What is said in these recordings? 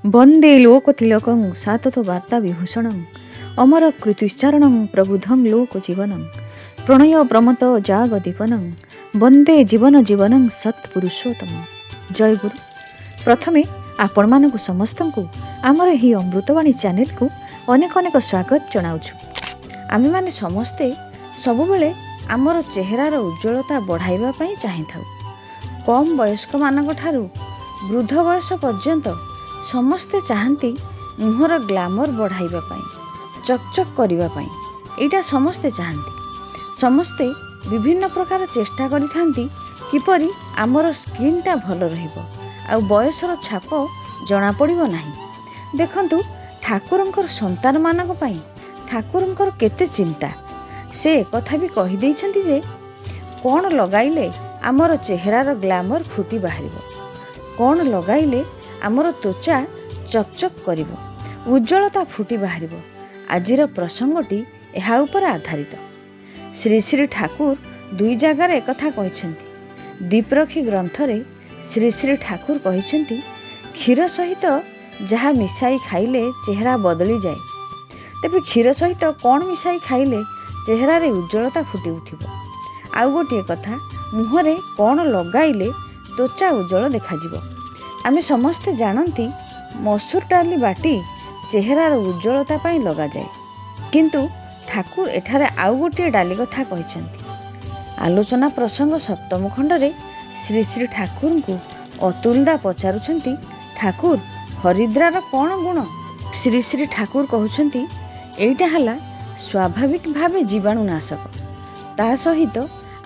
वन्दे लोकतिलकं साततवार्ता विभूषणं अमर कृत्युच्चारणं प्रबुद्धं लोकजीवनं प्रणय प्रमत जागदीपनं वन्दे जीवन जीवनं सत्पुरुषोत्तम। जय गुरु। प्रथमे आपण मानकु समस्तंकु आमर ही अमृतवाणी चैनल को अनेक अनेक स्वागत जनाउछु। आमे माने समस्ते सबुबेले आमर चेहरार उज्ज्वलता बढ़ाइबा पई चाहिथाउ। कम वयस्क मानक ठारू वृद्ध बयस पर्यंत समस्ते चाहती मुहर ग्लैमर बढ़ाइबा पई, चकचक करिबा पई। एटा समस्ते चाहती। समस्ते विभिन्न प्रकार चेष्टा करिथांती किपरि आमर स्किनटा भल रहिबो आ बयसर छाप जना पड़िबो नाही। देखंतु ठाकुरंकर संतान मानक पई ठाकुरंकर केते चिंता। से कथा भी कहि दैछंती जे कोन लगाइले आमर चेहरार ग्लैमर फुटी बाहरिबो, कोन लगाइले आमर त्वचा चकचक करिबो, उज्ज्वलता फुटी बाहरिबो। आजिर प्रसंगटी एहा उपर आधारित। श्री श्री ठाकुर दुई जगार एक कथा कहिसेंती। दीपरखी ग्रंथरे श्री श्री ठाकुर कहिसेंती क्षीर सहित जहा मिसाई खाइले चेहरा बदली जाए, तेबे क्षीर सहित कौन मिसाई खाइले चेहरा रे उज्ज्वलता फुटी उठिबो। आउ गोटे कथा, मुहरे कौन लगाइले त्वचा उज्ज्वल देखाजिबो। आमे समस्ते जानती मसूर डाली बाटी चेहरार उज्ज्वलता पाई लगा जाए, किंतु ठाकुर एठारे आउ गोटे डाली कथा कहिसेंती। आलोचना प्रसंग सप्तम खंडरे श्री श्री ठाकुर को अतुलदा पचारुछंती, ठाकुर हरिद्रार कौन गुण? श्री श्री ठाकुर कहउछंती एइटा हला स्वाभाविक भावे जीवाणुनाशक, ता सहित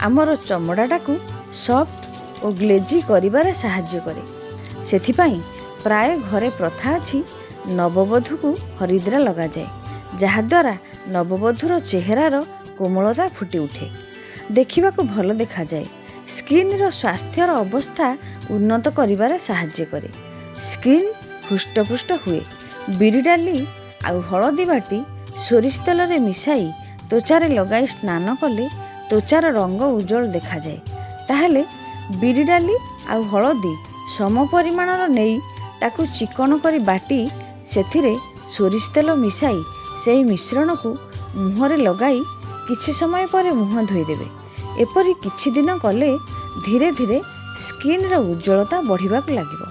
आमर चमड़ाटाकू सॉफ्ट और ग्लेजी करिबारे साहाय्य करे। सेथिपाई प्राय घरे प्रथा अछि नववधू को हरिद्रा लगा जाए, जहाद्वारा नववधूर चेहरार कोमलता फुटी उठे, देखिबा को भल देखा जाए। स्किन रो स्वास्थ्यर अवस्था उन्नत करिबारे साहाय्य करे। स्किन हुष्टपुष्ट हुए। बिरी डाली आउ हळदी बाटी सोरिष तेल रे मिसाई त्वचारे लगाई स्नान कले त्वचार रंग उज्जवल देखा जाए। ताहले बिरी डाली आउ हळदी सम परिमाणर नेई ताकू चिकन करी बाटी सेथिरे सोरिष तेल मिसाई सेही मिश्रण को मुहरे लगाई किछि समय पर मुह धोई देबे। एपरि किछि दिन कले धीरे धीरे स्किन रो उज्ज्वलता बढ़िबा लागिबो।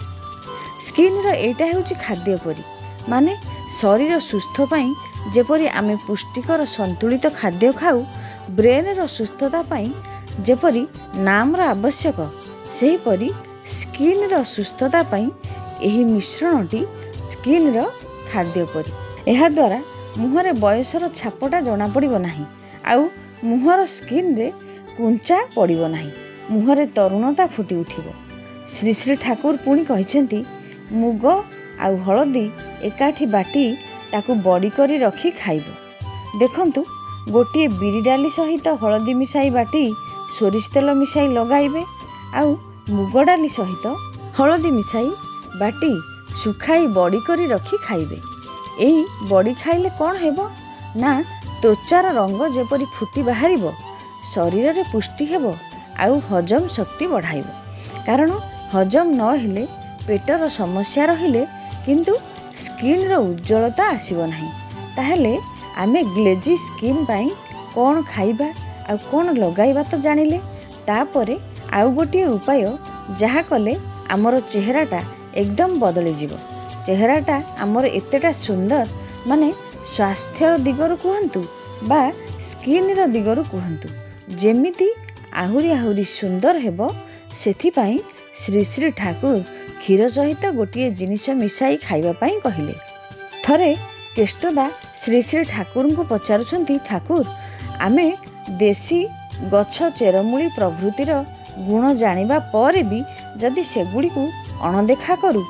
स्किन रो एटा हेउची खाद्य परी, माने शरीर सुस्थ पाई जेपरि आमे पुष्टिकर संतुलित खाद्य खाऊ, ब्रेन रो सुस्थता पाई जेपरि नाम रो आवश्यक, सेही परी स्किन रो सुस्थता पाई एही मिश्रणटी स्किन रो खाद्य परी। एहा द्वारा मुहरे बयसर छापटा जना पड़िबो नाही, आउ मुहर स्किन रे कुंचा पड़िबो नाही, मुहरे तरुणता फुटी उठिबो। श्री श्री ठाकुर पुणी कहिसेंती मुग आउ हळदी एकाठी बाटी ताकू बड़ी करी रखी खाइबो। देखंतु गोटे बिरी डाली सहित हळदी मिसाई बाटी सोरिष तेल मिसाई लगाइबे, आउ मुग डाली सहित हळदी मिसाई बाटी सुखाई बड़ी करी रखी खाइबे। एही बड़ी खाइले कौन हेबो ना त्वचार रंग जेपरि फुटी बाहरिबो, शरीर रे पुष्टि हेबो, आउ हजम शक्ति बढ़ाइबो। कारण हजम न हेले पेटर समस्या रहिले किंतु स्किन रो उज्ज्वलता आसीबो नाही। ताहेले आमे ग्लेजी स्किन पाई कौन खाइबा आ कौन लगाइबा तो जानिले, तापरे आउ गोटे उपाय जहा कले आमर चेहराटा एकदम बदली जीवो। चेहराटा आमर एतेटा सुंदर, माने स्वास्थ्य दिगरु कुहंतु बा स्किन रो दिगरु कुहंतु, जेमिति आहुरी आहुरी सुंदर हेबो। सेथि पाई श्री श्री ठाकुर क्षीर सहित गोटे जिनिस मिसाई खाइबा पाई कहिले। थरे केष्टदा श्री श्री ठाकुर को पचारुछंती, ठाकुर आमे देशी गछ चेरमूली प्रभृतिर गुण जानिबा पर भी जदि सेगुड़ी को अणदेखा करू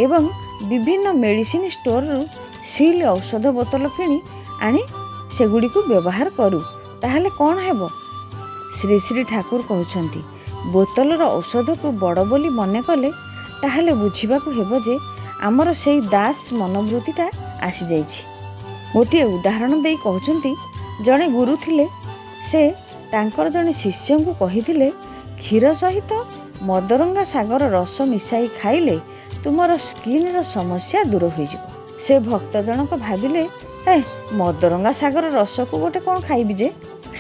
एवं विभिन्न मेडिसिन स्टोर रु सील औषध बोतल किनी आनी सेगुड़ी को व्यवहार करू, ताहले कौन हेबो? श्री श्री ठाकुर कहउछंती बोतलर औषध को बड़ बोली मने कले ताहले बुझिबा को हेबो जे आमर सेई दास मनोवृत्तिटा आसी जाइछि। गोटे उदाहरण देई कहउछंती, जणे गुरु थिले, से तांकर जणे शिष्य को कहिथिले क्षीर सहित मदरंगा सागर रस मिसाई खाइले ତୁମର ସ୍କିନ୍ର ସମସ୍ୟା ଦୂର ହୋଇଯିବ। ସେ ଭକ୍ତ ଜଣକ ଭାବିଲେ, ମଦରଙ୍ଗା ଶାଗର ରସକୁ ଗୋଟେ କ'ଣ ଖାଇବି ଯେ।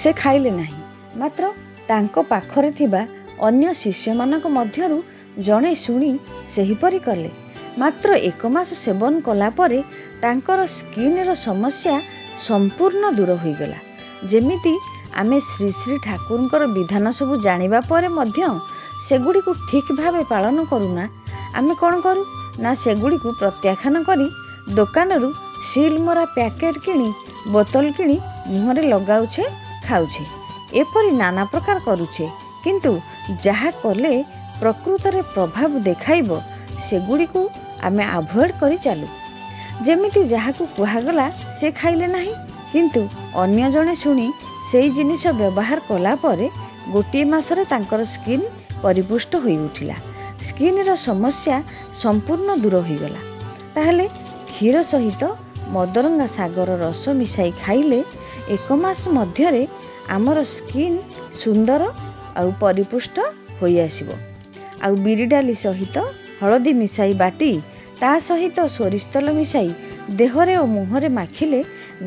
ସେ ଖାଇଲେ ନାହିଁ, ମାତ୍ର ତାଙ୍କ ପାଖରେ ଥିବା ଅନ୍ୟ ଶିଷ୍ୟମାନଙ୍କ ମଧ୍ୟରୁ ଜଣେ ଶୁଣି ସେହିପରି କଲେ। ମାତ୍ର 1 ମାସ ସେବନ କଲା ପରେ ତାଙ୍କର ସ୍କିନ୍ର ସମସ୍ୟା ସମ୍ପୂର୍ଣ୍ଣ ଦୂର ହୋଇଗଲା। ଯେମିତି ଆମେ ଶ୍ରୀ ଶ୍ରୀ ଠାକୁରଙ୍କର ବିଧାନ ସବୁ ଜାଣିବା ପରେ ମଧ୍ୟ ସେଗୁଡ଼ିକୁ ଠିକ୍ ଭାବେ ପାଳନ କରୁନା, ଆମେ କ'ଣ କରୁ ନା ସେଗୁଡ଼ିକୁ ପ୍ରତ୍ୟାଖ୍ୟାନ କରି ଦୋକାନରୁ ସିଲ୍ ମରା ପ୍ୟାକେଟ୍ କିଣି ବୋତଲ କିଣି ମୁହଁରେ ଲଗାଉଛେ, ଖାଉଛେ, ଏପରି ନାନା ପ୍ରକାର କରୁଛେ। କିନ୍ତୁ ଯାହା କଲେ ପ୍ରକୃତରେ ପ୍ରଭାବ ଦେଖାଇବ ସେଗୁଡ଼ିକୁ ଆମେ ଆଭଏଡ଼୍ କରି ଚାଲୁ। ଯେମିତି ଯାହାକୁ କୁହାଗଲା ସେ ଖାଇଲେ ନାହିଁ, କିନ୍ତୁ ଅନ୍ୟ ଜଣେ ଶୁଣି ସେଇ ଜିନିଷ ବ୍ୟବହାର କଲା ପରେ ଗୋଟିଏ ମାସରେ ତାଙ୍କର ସ୍କିନ୍ ପରିପୁଷ୍ଟ ହୋଇଉଠିଲା, ସ୍କିନ୍ର ସମସ୍ୟା ସମ୍ପୂର୍ଣ୍ଣ ଦୂର ହୋଇଗଲା। ତାହେଲେ କ୍ଷୀର ସହିତ ମଦରଙ୍ଗା ଶାଗର ରସ ମିଶାଇ ଖାଇଲେ 1 ମାସ ମଧ୍ୟରେ ଆମର ସ୍କିନ୍ ସୁନ୍ଦର ଆଉ ପରିପୁଷ୍ଟ ହୋଇଆସିବ। ଆଉ ବିରି ଡାଲି ସହିତ ହଳଦୀ ମିଶାଇ ବାଟି ତା ସହିତ ସୋରିଷ ତେଲ ମିଶାଇ ଦେହରେ ଓ ମୁହଁରେ ମାଖିଲେ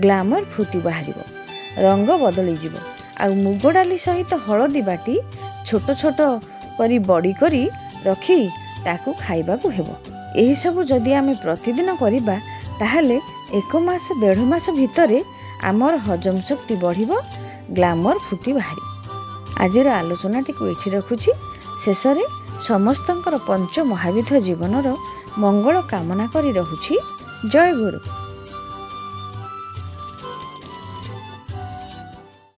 ଗ୍ଲାମର ଫୁଟି ବାହାରିବ, ରଙ୍ଗ ବଦଳିଯିବ। ଆଉ ମୁଗ ଡାଲି ସହିତ ହଳଦୀ ବାଟି ଛୋଟ ଛୋଟ କରି ବଡ଼ି କରି ରଖି ତାକୁ ଖାଇବାକୁ ହେବ। ଏହିସବୁ ଯଦି ଆମେ ପ୍ରତିଦିନ କରିବା ତାହେଲେ 1 ମାସ 1.5 ମାସ ଭିତରେ ଆମର ହଜମ ଶକ୍ତି ବଢ଼ିବ, ଗ୍ଲାମର ଫୁଟି ବାହାରିବ। ଆଜିର ଆଲୋଚନାଟିକୁ ଏଠି ରଖୁଛି। ଶେଷରେ ସମସ୍ତଙ୍କର ପଞ୍ଚ ମହାବିଧ ଜୀବନର ମଙ୍ଗଳ କାମନା କରି ରହୁଛି। ଜୟ ଗୁରୁ।